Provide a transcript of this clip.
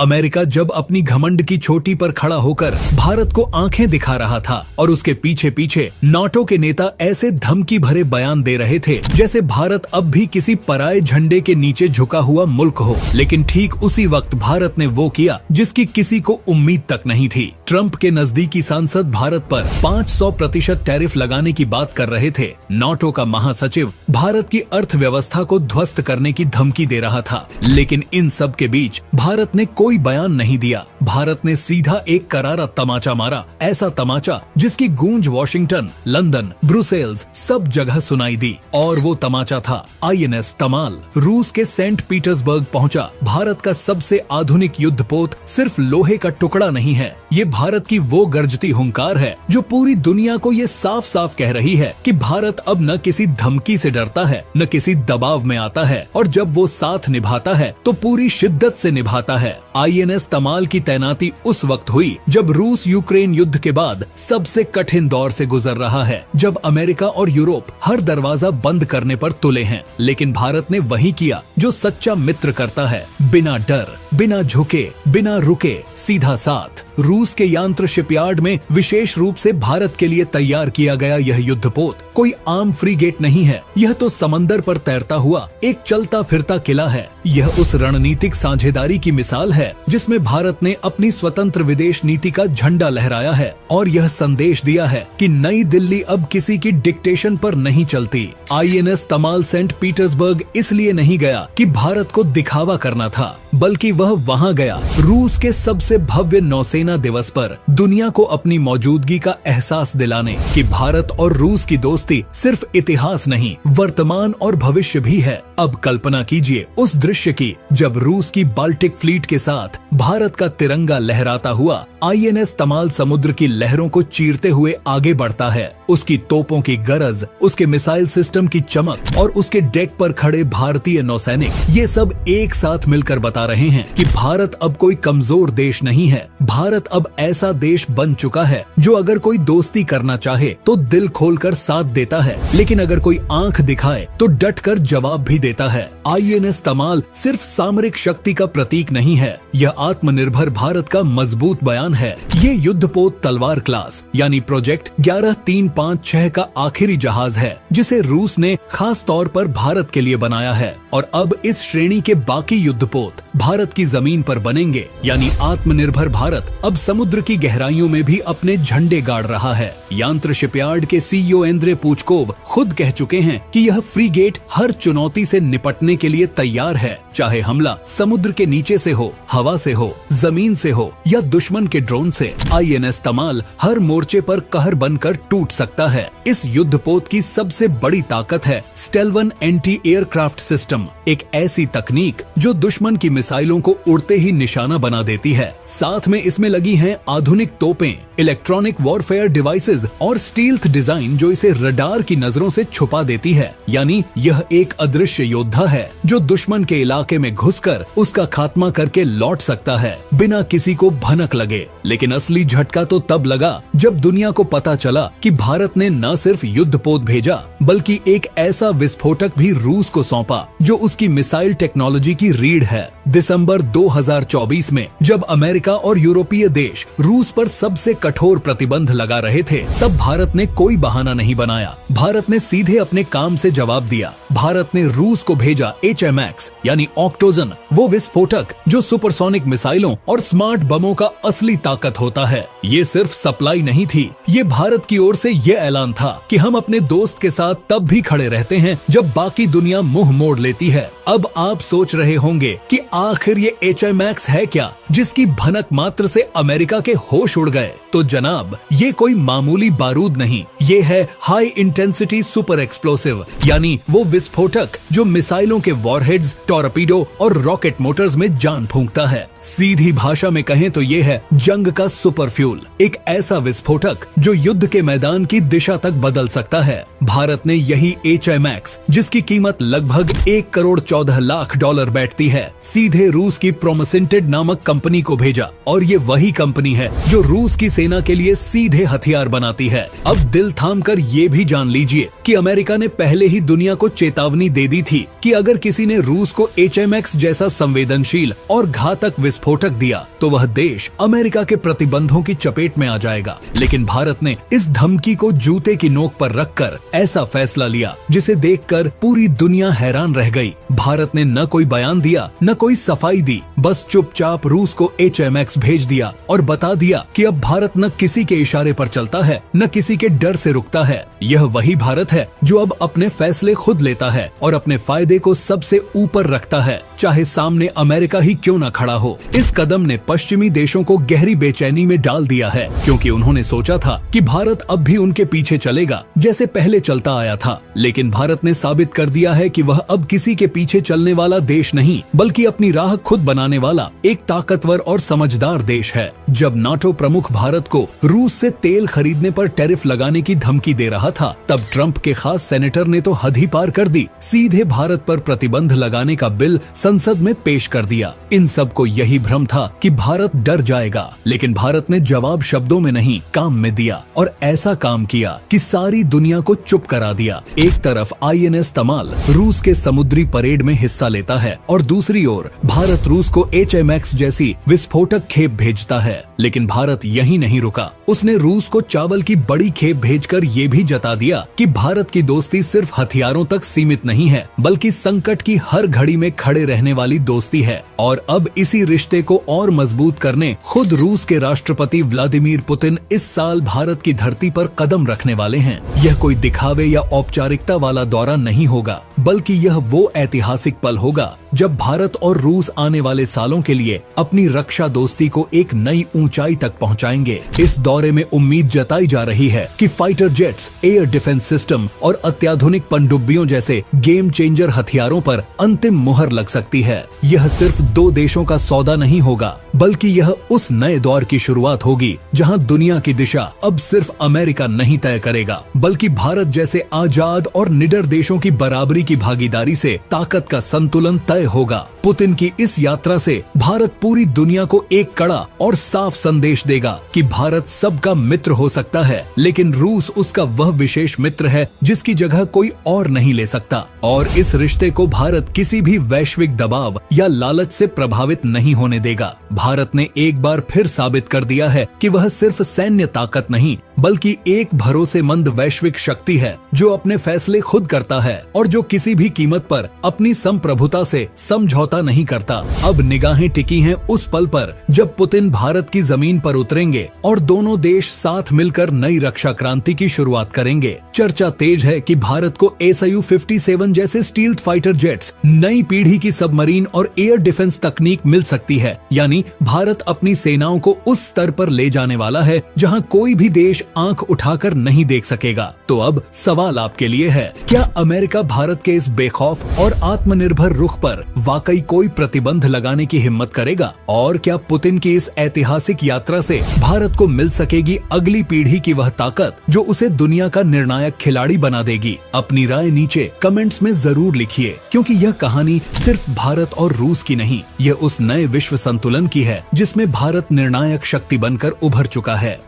America जब अपनी घमंड की चोटी पर खड़ा होकर भारत को आंखें दिखा रहा था और उसके पीछे पीछे नाटो के नेता ऐसे धमकी भरे बयान दे रहे थे जैसे भारत अब भी किसी पराये झंडे के नीचे झुका हुआ मुल्क हो। लेकिन ठीक उसी वक्त भारत ने वो किया जिसकी किसी को उम्मीद तक नहीं थी। ट्रंप के नजदीकी सांसद भारत पर 500% टैरिफ लगाने की बात कर रहे थे। नाटो का महासचिव भारत की अर्थव्यवस्था को ध्वस्त करने की धमकी दे रहा था। लेकिन इन सब के बीच भारत ने कोई बयान नहीं दिया। भारत ने सीधा एक करारा तमाचा मारा, ऐसा तमाचा जिसकी गूंज वॉशिंगटन, लंदन, ब्रुसेल्स सब जगह सुनाई दी। और वो तमाचा था INS तमाल। रूस के सेंट पीटर्सबर्ग पहुंचा। भारत का सबसे आधुनिक युद्धपोत सिर्फ लोहे का टुकड़ा नहीं है, ये भारत की वो गरजती हुंकार है जो पूरी दुनिया को ये साफ साफ कह रही है कि भारत अब न किसी धमकी से डरता है, न किसी दबाव में आता है, और जब वो साथ निभाता है तो पूरी शिद्दत से निभाता है। INS तमाल की तैनाती उस वक्त हुई जब रूस यूक्रेन युद्ध के बाद सबसे कठिन दौर से गुजर रहा है, जब अमेरिका और यूरोप हर दरवाजा बंद करने पर तुले हैं। लेकिन भारत ने वही किया जो सच्चा मित्र करता है, बिना डर, बिना झुके, बिना रुके, सीधा साथ। रूस के यांत्र शिपयार्ड में विशेष रूप से भारत के लिए तैयार किया गया यह युद्धपोत कोई आम फ्रीगेट नहीं है, यह तो समंदर पर तैरता हुआ एक चलता फिरता किला है। यह उस रणनीतिक साझेदारी की मिसाल है जिसमें भारत ने अपनी स्वतंत्र विदेश नीति का झंडा लहराया है और यह संदेश दिया है कि नई दिल्ली अब किसी की डिक्टेशन पर नहीं चलती। INS तमाल सेंट पीटर्सबर्ग इसलिए नहीं गया कि भारत को दिखावा करना था, बल्कि वह वहां गया रूस के सबसे भव्य नौसेना दिवस पर दुनिया को अपनी मौजूदगी का एहसास दिलाने कि भारत और रूस की दोस्ती सिर्फ इतिहास नहीं, वर्तमान और भविष्य भी है। अब कल्पना कीजिए उस दृश्य की जब रूस की बाल्टिक फ्लीट के साथ भारत का तिरंगा लहराता हुआ INS तमाल समुद्र की लहरों को चीरते हुए आगे बढ़ता है। उसकी तोपों की गरज, उसके मिसाइल सिस्टम की चमक और उसके डेक पर खड़े भारतीय नौसैनिक, ये सब एक साथ मिलकर बता रहे हैं कि भारत अब कोई कमजोर देश नहीं है। भारत अब ऐसा देश बन चुका है जो अगर कोई दोस्ती करना चाहे तो दिल खोलकर साथ देता है, लेकिन अगर कोई आंख दिखाए तो डटकर जवाब भी देता है। INS तमाल सिर्फ सामरिक शक्ति का प्रतीक नहीं है, यह आत्मनिर्भर भारत का मजबूत बयान है। ये युद्धपोत तलवार क्लास यानी प्रोजेक्ट 11356 का आखिरी जहाज है जिसे रूस ने खास तौर पर भारत के लिए बनाया है, और अब इस श्रेणी के बाकी युद्धपोत भारत की जमीन पर बनेंगे। यानी आत्मनिर्भर भारत अब समुद्र की गहराइयों में भी अपने झंडे गाड़ रहा है। यांत्र शिपयार्ड के CEO एंद्रे पूचकोव खुद कह चुके हैं कि यह फ्रीगेट हर चुनौती से निपटने के लिए तैयार है, चाहे हमला समुद्र के नीचे से हो, हवा से हो, जमीन से हो या दुश्मन के ड्रोन से। INS तमाल हर मोर्चे पर कहर बनकर टूट सकता है। इस युद्धपोत की सबसे बड़ी ताकत है स्टेल्वन एंटी एयरक्राफ्ट सिस्टम, एक ऐसी तकनीक जो दुश्मन की मिसाइलों को उड़ते ही निशाना बना देती है। साथ में इसमें लगी हैं आधुनिक तोपें, इलेक्ट्रॉनिक वॉरफेयर डिवाइसेस और स्टील्थ डिजाइन जो इसे रडार की नजरों से छुपा देती है। यानी यह एक अदृश्य योद्धा है जो दुश्मन के इलाके में घुसकर उसका खात्मा करके लौट सकता है बिना किसी को भनक लगे। लेकिन असली झटका तो तब लगा जब दुनिया को पता चला कि भारत ने न सिर्फ युद्धपोत भेजा बल्कि एक ऐसा विस्फोटक भी रूस को सौंपा जो उसकी मिसाइल टेक्नोलॉजी की रीढ़ है। दिसंबर 2024 में जब अमेरिका और यूरोपीय देश रूस पर सबसे कठोर प्रतिबंध लगा रहे थे, तब भारत ने कोई बहाना नहीं बनाया। भारत ने सीधे अपने काम से जवाब दिया। भारत ने रूस को भेजा HMX यानी ऑक्टोजन, वो विस्फोटक जो सुपरसोनिक मिसाइलों और स्मार्ट बमों का असली ताकत होता है। ये सिर्फ सप्लाई नहीं थी, ये भारत की ओर से ये ऐलान था कि हम अपने दोस्त के साथ तब भी खड़े रहते हैं जब बाकी दुनिया मुंह मोड़ लेती है। अब आप सोच रहे होंगे कि आखिर ये HMX है क्या जिसकी भनक मात्र से अमेरिका के होश उड़ गए? तो जनाब, ये कोई मामूली बारूद नहीं, ये है हाई इंटेंसिटी सुपर एक्सप्लोसिव, यानी वो विस्फोटक जो मिसाइलों के वॉरहेड्स, टॉर्पीडो और रॉकेट मोटर्स में जान फूंकता है। सीधी भाषा में कहें तो ये है जंग का सुपर फ्यूल, एक ऐसा विस्फोटक जो युद्ध के मैदान की दिशा तक बदल सकता है। भारत ने यही HMX, जिसकी कीमत लगभग 1,14,00,000 डॉलर बैठती है, सीधे रूस की प्रोमोसिंटेड नामक कंपनी को भेजा, और ये वही कंपनी है जो रूस की सेना के लिए सीधे हथियार बनाती है। अब दिल थामकर ये भी जान लीजिए कि अमेरिका ने पहले ही दुनिया को चेतावनी दे दी थी कि अगर किसी ने रूस को HMX जैसा संवेदनशील और घातक विस्फोटक दिया तो वह देश अमेरिका के प्रतिबंधों की चपेट में आ जाएगा। लेकिन भारत ने इस धमकी को जूते की नोक पर रखकर ऐसा फैसला लिया जिसे देखकर पूरी दुनिया हैरान रह गई। भारत ने न कोई बयान दिया, न कोई सफाई दी, बस चुपचाप रूस को HMX भेज दिया और बता दिया कि अब भारत न किसी के इशारे पर चलता है, न किसी के डर से रुकता है। यह वही भारत है जो अब अपने फैसले खुद लेता है और अपने फायदे को सबसे ऊपर रखता है, चाहे सामने अमेरिका ही क्यों न खड़ा हो। इस कदम ने पश्चिमी देशों को गहरी बेचैनी में डाल दिया है, क्योंकि उन्होंने सोचा था कि भारत अब भी उनके पीछे चलेगा जैसे पहले चलता आया था। लेकिन भारत ने साबित कर दिया है कि वह अब किसी के पीछे चलने वाला देश नहीं, बल्कि अपनी राह खुद बनाने वाला एक ताकतवर और समझदार देश है। जब नाटो प्रमुख भारत को रूस से तेल खरीदने पर टैरिफ लगाने की धमकी दे रहा था, तब ट्रंप के खास सेनेटर ने तो हद ही पार कर दी, सीधे भारत पर प्रतिबंध लगाने का बिल संसद में पेश कर दिया। इन सबको यही भ्रम था कि भारत डर जाएगा, लेकिन भारत ने जवाब शब्दों में नहीं, काम में दिया और ऐसा काम किया कि सारी दुनिया को चुप करा दिया। एक तरफ INS तमाल रूस के समुद्री परेड में हिस्सा लेता है और दूसरी ओर भारत रूस को HMX जैसी विस्फोटक खेप भेजता है। लेकिन भारत यहीं नहीं रुका, उसने रूस को चावल की बड़ी खेप भेजकर ये भी जता दिया कि भारत की दोस्ती सिर्फ हथियारों तक सीमित नहीं है, बल्कि संकट की हर घड़ी में खड़े रहने वाली दोस्ती है। और अब इसी रिश्ते को और मजबूत करने खुद रूस के राष्ट्रपति व्लादिमीर पुतिन इस साल भारत की धरती पर कदम रखने वाले हैं। यह कोई दिखावे या औपचारिकता वाला दौरा नहीं होगा, बल्कि यह वो ऐतिहासिक पल होगा जब भारत और रूस आने वाले सालों के लिए अपनी रक्षा दोस्ती को एक नई ऊंचाई तक पहुंचाएंगे। इस दौरे में उम्मीद जताई जा रही है कि fighter jets, air defence system और अत्याधुनिक पनडुब्बियों जैसे गेम चेंजर हथियारों पर अंतिम मुहर लग सकती है। यह सिर्फ दो देशों का सौदा नहीं होगा, बल्कि यह उस नए दौर की शुरुआत होगी जहां दुनिया की दिशा अब सिर्फ अमेरिका नहीं तय करेगा, बल्कि भारत जैसे आजाद और निडर देशों की बराबरी की भागीदारी से ताकत का संतुलन तय होगा। पुतिन की इस यात्रा से भारत पूरी दुनिया को एक कड़ा और साफ संदेश देगा कि भारत सबका मित्र हो सकता है, लेकिन रूस उसका वह विशेष मित्र है जिसकी जगह कोई और नहीं ले सकता। और इस रिश्ते को भारत किसी भी वैश्विक दबाव या लालच से प्रभावित नहीं होने देगा। भारत ने एक बार फिर साबित कर दिया है कि वह सिर्फ सैन्य ताकत नहीं, बल्कि एक भरोसेमंद वैश्विक शक्ति है जो अपने फैसले खुद करता है और जो किसी भी कीमत पर अपनी संप्रभुता से समझौता नहीं करता। अब निगाहें टिकी हैं उस पल पर जब पुतिन भारत की जमीन पर उतरेंगे और दोनों देश साथ मिलकर नई रक्षा क्रांति की शुरुआत करेंगे। चर्चा तेज है कि भारत को Su-57 जैसे स्टील्थ फाइटर जेट्स, नई पीढ़ी की सबमरीन और एयर डिफेंस तकनीक मिल सकती है। यानी भारत अपनी सेनाओं को उस स्तर पर ले जाने वाला है जहां कोई भी देश आंख उठाकर नहीं देख सकेगा। तो अब सवाल आपके लिए है, क्या अमेरिका भारत के इस बेखौफ और आत्मनिर्भर रुख पर वाकई कोई प्रतिबंध लगाने की हिम्मत करेगा? और क्या पुतिन की इस ऐतिहासिक यात्रा से भारत को मिल सकेगी अगली पीढ़ी की वह ताकत जो उसे दुनिया का निर्णायक खिलाड़ी बना देगी? अपनी राय नीचे कमेंट्स में जरूर लिखिए, क्योंकि यह कहानी सिर्फ भारत और रूस की नहीं, यह उस नए विश्व संतुलन की है जिसमें भारत निर्णायक शक्ति बनकर उभर चुका है।